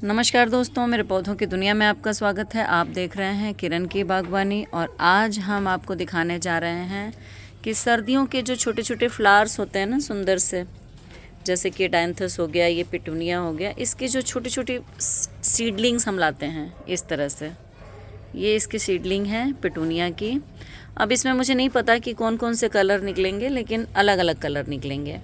नमस्कार दोस्तों, मेरे पौधों की दुनिया में आपका स्वागत है। आप देख रहे हैं किरण की बागवानी और आज हम आपको दिखाने जा रहे हैं कि सर्दियों के जो छोटे छोटे फ्लावर्स होते हैं ना सुंदर से, जैसे कि डायंथस हो गया, ये पिटूनिया हो गया, इसकी जो छोटी छोटी सीडलिंग्स हम लाते हैं इस तरह से। ये इसकी सीडलिंग है पिटूनिया की। अब इसमें मुझे नहीं पता कि कौन कौन से कलर निकलेंगे, लेकिन अलग अलग कलर निकलेंगे।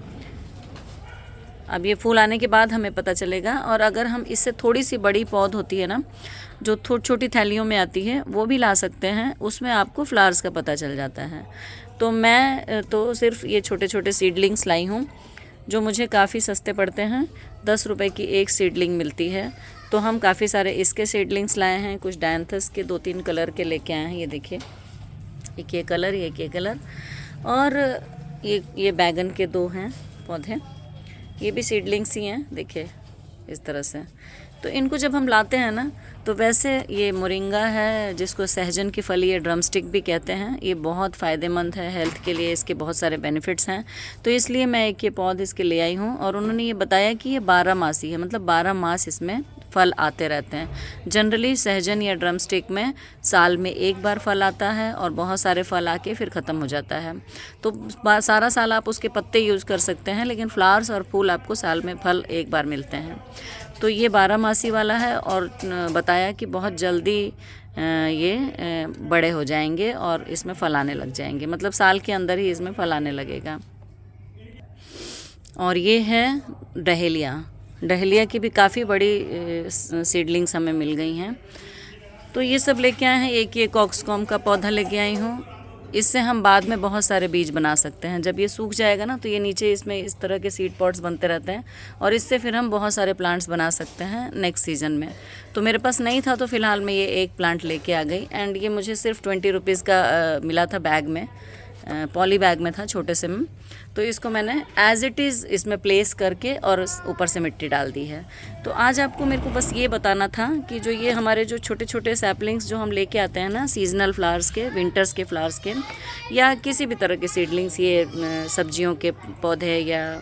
अब ये फूल आने के बाद हमें पता चलेगा। और अगर हम इससे थोड़ी सी बड़ी पौध होती है ना, जो छोटी छोटी थैलियों में आती है, वो भी ला सकते हैं। उसमें आपको फ्लावर्स का पता चल जाता है। तो मैं तो सिर्फ ये छोटे छोटे सीडलिंग्स लाई हूँ, जो मुझे काफ़ी सस्ते पड़ते हैं। 10 रुपये की एक सीडलिंग मिलती है। तो हम काफ़ी सारे इसके सीडलिंग्स लाए हैं। कुछ डायंथस के 2-3 कलर के लेके आए हैं। ये देखिए, एक ये कलर, एक ये कलर, और ये बैगन के 2 हैं पौधे। ये भी सीडलिंग्स ही हैं, देखिए इस तरह से। तो इनको जब हम लाते हैं ना, तो वैसे ये मोरिंगा है, जिसको सहजन की फली या ड्रमस्टिक भी कहते हैं। ये बहुत फ़ायदेमंद है हेल्थ के लिए, इसके बहुत सारे बेनिफिट्स हैं। तो इसलिए मैं एक ये पौध इसके ले आई हूँ। और उन्होंने ये बताया कि ये 12 मासी है, मतलब 12 मास इसमें फल आते रहते हैं। जनरली सहजन या ड्रमस्टिक में साल में एक बार फल आता है और बहुत सारे फल आके फिर ख़त्म हो जाता है। तो सारा साल आप उसके पत्ते यूज़ कर सकते हैं, लेकिन फ्लावर्स और फूल आपको साल में फल एक बार मिलते हैं। तो ये 12 मासी वाला है और बताया कि बहुत जल्दी ये बड़े हो जाएंगे और इसमें फल आने लग जाएंगे, मतलब साल के अंदर ही इसमें फल आने लगेगा। और ये है डहेलिया की भी काफ़ी बड़ी सीडलिंग्स हमें मिल गई हैं। तो ये सब लेके आए हैं। एक ये कॉक्सकॉम का पौधा लेके आई हूँ। इससे हम बाद में बहुत सारे बीज बना सकते हैं। जब ये सूख जाएगा ना, तो ये नीचे इसमें इस तरह के सीड पॉट्स बनते रहते हैं और इससे फिर हम बहुत सारे प्लांट्स बना सकते हैं नेक्स्ट सीज़न में। तो मेरे पास नहीं था, तो फ़िलहाल मैं ये एक प्लांट लेके आ गई। एंड ये मुझे सिर्फ 20 रुपीज़ का मिला था बैग में, पॉली बैग में था, छोटे से में। तो इसको मैंने एज़ इट इज़ इसमें प्लेस करके और ऊपर से मिट्टी डाल दी है। तो आज आपको मेरे को बस ये बताना था कि जो ये हमारे जो छोटे छोटे सैपलिंग्स जो हम लेके आते हैं ना, सीजनल फ्लावर्स के, विंटर्स के फ्लावर्स के, या किसी भी तरह के सीडलिंग्स, ये सब्जियों के पौधे या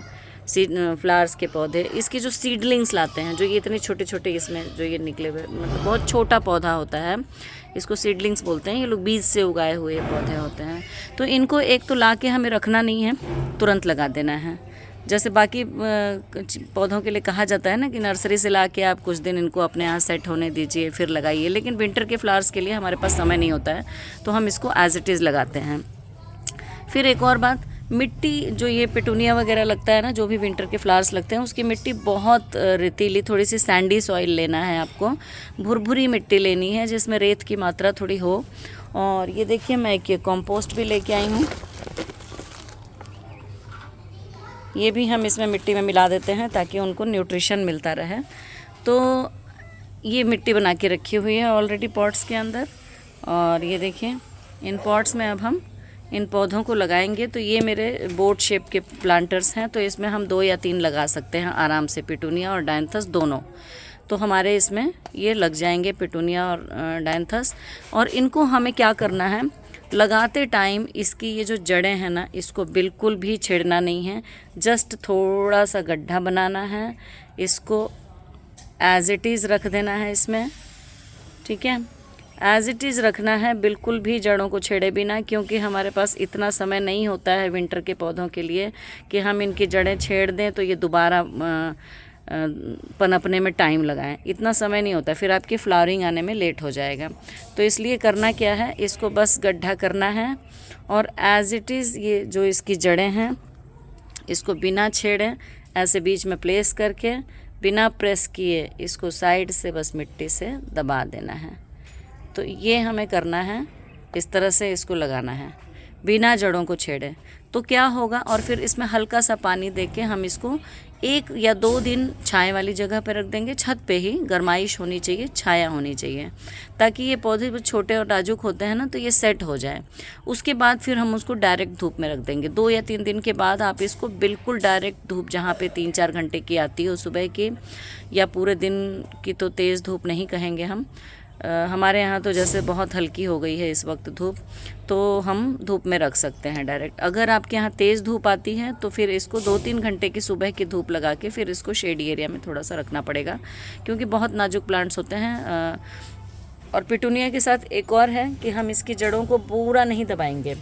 फ्लावर्स के पौधे, इसकी जो सीडलिंग्स लाते हैं, जो ये इतने छोटे छोटे इसमें जो ये निकले हुए, मतलब बहुत छोटा पौधा होता है, इसको सीडलिंग्स बोलते हैं। ये लोग बीज से उगाए हुए पौधे होते हैं। तो इनको एक तो ला के हमें रखना नहीं है, तुरंत लगा देना है। जैसे बाकी पौधों के लिए कहा जाता है ना कि नर्सरी से ला के आप कुछ दिन इनको अपने यहाँ सेट होने दीजिए फिर लगाइए, लेकिन विंटर के फ्लावर्स के लिए हमारे पास समय नहीं होता है, तो हम इसको एज इट इज़ लगाते हैं। फिर एक और बात, मिट्टी जो ये पिटूनिया वगैरह लगता है ना, जो भी विंटर के फ्लावर्स लगते हैं, उसकी मिट्टी बहुत रेतीली, थोड़ी सी सैंडी सॉइल लेना है आपको। भुरभुरी मिट्टी लेनी है जिसमें रेत की मात्रा थोड़ी हो। और ये देखिए, मैं एक कंपोस्ट भी लेके आई हूँ। ये भी हम इसमें मिट्टी में मिला देते हैं ताकि उनको न्यूट्रिशन मिलता रहे। तो ये मिट्टी बना के रखी हुई है ऑलरेडी पॉट्स के अंदर। और ये देखिए, इन पॉट्स में अब हम इन पौधों को लगाएंगे। तो ये मेरे बोट शेप के प्लांटर्स हैं, तो इसमें हम 2 या 3 लगा सकते हैं आराम से, पिटूनिया और डायंथस दोनों। तो हमारे इसमें ये लग जाएंगे पिटूनिया और डायंथस। और इनको हमें क्या करना है, लगाते टाइम इसकी ये जो जड़ें हैं ना, इसको बिल्कुल भी छेड़ना नहीं है। जस्ट थोड़ा सा गड्ढा बनाना है, इसको एज इट इज़ रख देना है इसमें, ठीक है। एज इट इज़ रखना है, बिल्कुल भी जड़ों को छेड़े बिना, क्योंकि हमारे पास इतना समय नहीं होता है विंटर के पौधों के लिए कि हम इनकी जड़ें छेड़ दें तो ये दोबारा पनपने में टाइम लगाएं। इतना समय नहीं होता, फिर आपकी फ्लावरिंग आने में लेट हो जाएगा। तो इसलिए करना क्या है, इसको बस गड्ढा करना है और एज इट इज़ ये जो इसकी जड़ें हैं, इसको बिना छेड़े ऐसे बीच में प्लेस करके, बिना प्रेस किए, इसको साइड से बस मिट्टी से दबा देना है। तो ये हमें करना है, इस तरह से इसको लगाना है बिना जड़ों को छेड़े। तो क्या होगा, और फिर इसमें हल्का सा पानी देके हम इसको 1 या 2 दिन छाया वाली जगह पर रख देंगे। छत पे ही गर्माइश होनी चाहिए, छाया होनी चाहिए, ताकि ये पौधे छोटे और नाजुक होते हैं ना, तो ये सेट हो जाए। उसके बाद फिर हम उसको डायरेक्ट धूप में रख देंगे। 2 या 3 दिन के बाद आप इसको बिल्कुल डायरेक्ट धूप, जहाँ पे 3-4 घंटे की आती हो सुबह की, या पूरे दिन की तो तेज़ धूप नहीं कहेंगे हम, हमारे यहाँ तो जैसे बहुत हल्की हो गई है इस वक्त धूप, तो हम धूप में रख सकते हैं डायरेक्ट। अगर आपके यहाँ तेज़ धूप आती है तो फिर इसको 2-3 घंटे की सुबह की धूप लगा के फिर इसको शेडी एरिया में थोड़ा सा रखना पड़ेगा, क्योंकि बहुत नाजुक प्लांट्स होते हैं। और पिटूनिया के साथ एक और है कि हम इसकी जड़ों को पूरा नहीं दबाएंगे,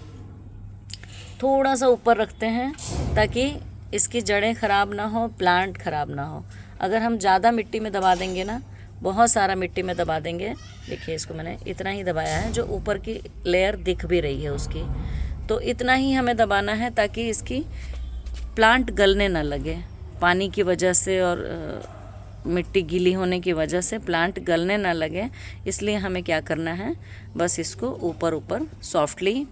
थोड़ा सा ऊपर रखते हैं ताकि इसकी जड़ें ख़राब ना हो, प्लांट ख़राब ना हो। अगर हम ज़्यादा मिट्टी में दबा देंगे ना, बहुत सारा मिट्टी में दबा देंगे, देखिए इसको मैंने इतना ही दबाया है जो ऊपर की लेयर दिख भी रही है उसकी, तो इतना ही हमें दबाना है ताकि इसकी प्लांट गलने ना लगे। पानी की वजह से और मिट्टी गीली होने की वजह से प्लांट गलने ना लगे, इसलिए हमें क्या करना है, बस इसको ऊपर ऊपर सॉफ्टली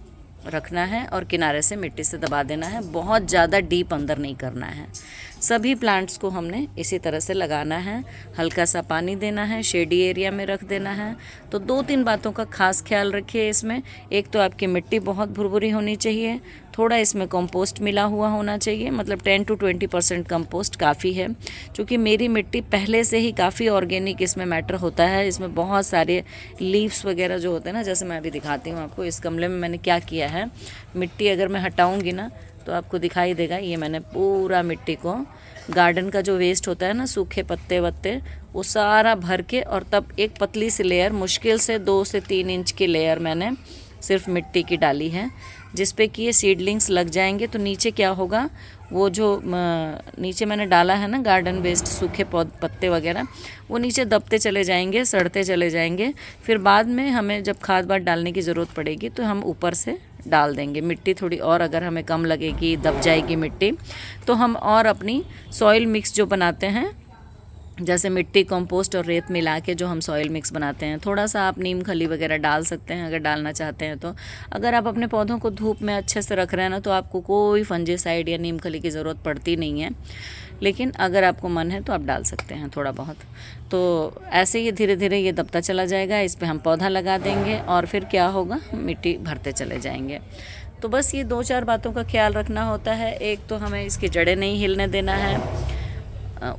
रखना है और किनारे से मिट्टी से दबा देना है। बहुत ज़्यादा डीप अंदर नहीं करना है। सभी प्लांट्स को हमने इसी तरह से लगाना है, हल्का सा पानी देना है, शेडी एरिया में रख देना है। तो 2-3 बातों का खास ख्याल रखिए इसमें। एक तो आपकी मिट्टी बहुत भुरभुरी होनी चाहिए, थोड़ा इसमें कंपोस्ट मिला हुआ होना चाहिए, मतलब 10 to 20% कंपोस्ट काफ़ी है, क्योंकि मेरी मिट्टी पहले से ही काफ़ी ऑर्गेनिक इसमें मैटर होता है। इसमें बहुत सारे लीव्स वगैरह जो होते हैं ना, जैसे मैं अभी दिखाती हूँ आपको इस गमले में मैंने क्या किया है। मिट्टी अगर मैं हटाऊँगी ना तो आपको दिखाई देगा, ये मैंने पूरा मिट्टी को, गार्डन का जो वेस्ट होता है ना, सूखे पत्ते वत्ते, वो सारा भर के, और तब एक पतली सी लेयर, मुश्किल से 2 से 3 इंच की लेयर मैंने सिर्फ मिट्टी की डाली है, जिस पे कि ये सीडलिंग्स लग जाएंगे। तो नीचे क्या होगा, वो जो नीचे मैंने डाला है ना गार्डन वेस्ट, सूखे पत्ते वगैरह, वो नीचे दबते चले जाएंगे, सड़ते चले जाएंगे। फिर बाद में हमें जब खाद वाद डालने की ज़रूरत पड़ेगी तो हम ऊपर से डाल देंगे मिट्टी थोड़ी, और अगर हमें कम लगेगी, दब जाएगी मिट्टी, तो हम और अपनी सॉइल मिक्स जो बनाते हैं, जैसे मिट्टी, कंपोस्ट और रेत मिला के जो हम सॉइल मिक्स बनाते हैं, थोड़ा सा आप नीम खली वगैरह डाल सकते हैं अगर डालना चाहते हैं तो। अगर आप अपने पौधों को धूप में अच्छे से रख रहे हैं ना, तो आपको कोई फंजीसाइड या नीम खली की ज़रूरत पड़ती नहीं है, लेकिन अगर आपको मन है तो आप डाल सकते हैं थोड़ा बहुत। तो ऐसे ही धीरे धीरे ये दबता चला जाएगा, इस पर हम पौधा लगा देंगे और फिर क्या होगा, मिट्टी भरते चले जाएंगे। तो बस ये 2-4 बातों का ख्याल रखना होता है। एक तो हमें इसकी जड़ें नहीं हिलने देना है,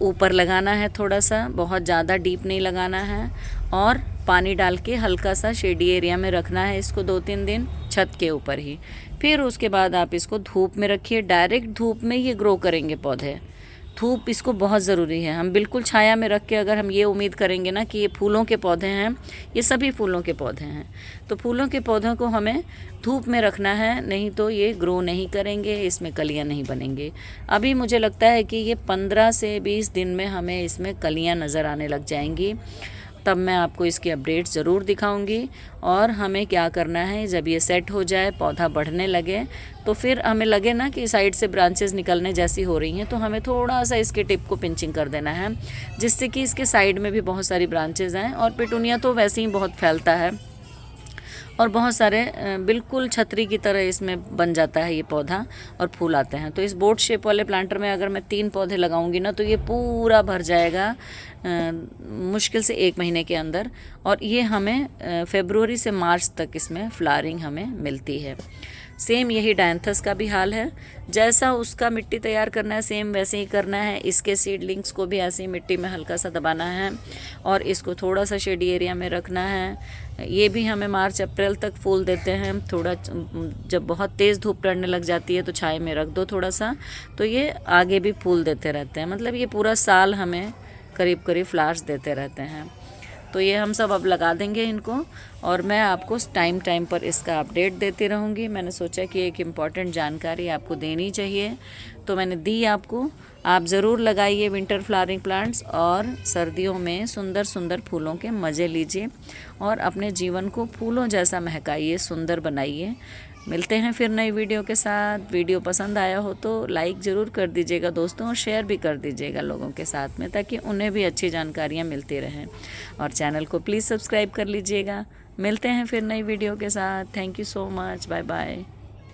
ऊपर लगाना है थोड़ा सा, बहुत ज़्यादा डीप नहीं लगाना है, और पानी डाल के हल्का सा शेडी एरिया में रखना है इसको 2-3 दिन, छत के ऊपर ही। फिर उसके बाद आप इसको धूप में रखिए, डायरेक्ट धूप में ये ग्रो करेंगे पौधे। धूप इसको बहुत ज़रूरी है। हम बिल्कुल छाया में रख के अगर हम ये उम्मीद करेंगे ना कि ये फूलों के पौधे हैं, ये सभी फूलों के पौधे हैं, तो फूलों के पौधों को हमें धूप में रखना है, नहीं तो ये ग्रो नहीं करेंगे, इसमें कलियां नहीं बनेंगी। अभी मुझे लगता है कि ये 15 से 20 दिन में हमें इसमें कलियां नज़र आने लग जाएंगी, तब मैं आपको इसकी अपडेट ज़रूर दिखाऊंगी। और हमें क्या करना है, जब ये सेट हो जाए, पौधा बढ़ने लगे, तो फिर हमें लगे ना कि साइड से ब्रांचेस निकलने जैसी हो रही हैं, तो हमें थोड़ा सा इसके टिप को पिंचिंग कर देना है, जिससे कि इसके साइड में भी बहुत सारी ब्रांचेस आएँ। और पिटूनिया तो वैसे ही बहुत फैलता है और बहुत सारे बिल्कुल छतरी की तरह इसमें बन जाता है ये पौधा और फूल आते हैं। तो इस बोट शेप वाले प्लांटर में अगर मैं 3 पौधे लगाऊंगी ना, तो ये पूरा भर जाएगा मुश्किल से 1 महीने के अंदर। और ये हमें फरवरी से मार्च तक इसमें फ्लावरिंग हमें मिलती है। सेम यही डायंथस का भी हाल है, जैसा उसका मिट्टी तैयार करना है सेम वैसे ही करना है। इसके सीडलिंग्स को भी ऐसे ही मिट्टी में हल्का सा दबाना है और इसको थोड़ा सा शेडी एरिया में रखना है। ये भी हमें मार्च अप्रैल तक फूल देते हैं। थोड़ा जब बहुत तेज़ धूप पड़ने लग जाती है तो छाए में रख दो थोड़ा सा, तो ये आगे भी फूल देते रहते हैं। मतलब ये पूरा साल हमें करीब करीब फ्लावर्स देते रहते हैं। तो ये हम सब अब लगा देंगे इनको और मैं आपको टाइम टाइम पर इसका अपडेट देती रहूँगी। मैंने सोचा कि एक इम्पॉर्टेंट जानकारी आपको देनी चाहिए, तो मैंने दी आपको। आप ज़रूर लगाइए विंटर फ्लावरिंग प्लांट्स और सर्दियों में सुंदर सुंदर फूलों के मज़े लीजिए और अपने जीवन को फूलों जैसा महकाइए, सुंदर बनाइए। मिलते हैं फिर नई वीडियो के साथ। वीडियो पसंद आया हो तो लाइक ज़रूर कर दीजिएगा दोस्तों, और शेयर भी कर दीजिएगा लोगों के साथ में, ताकि उन्हें भी अच्छी जानकारियाँ मिलती रहें। और चैनल को प्लीज़ सब्सक्राइब कर लीजिएगा। मिलते हैं फिर नई वीडियो के साथ। Thank you so much. Bye bye.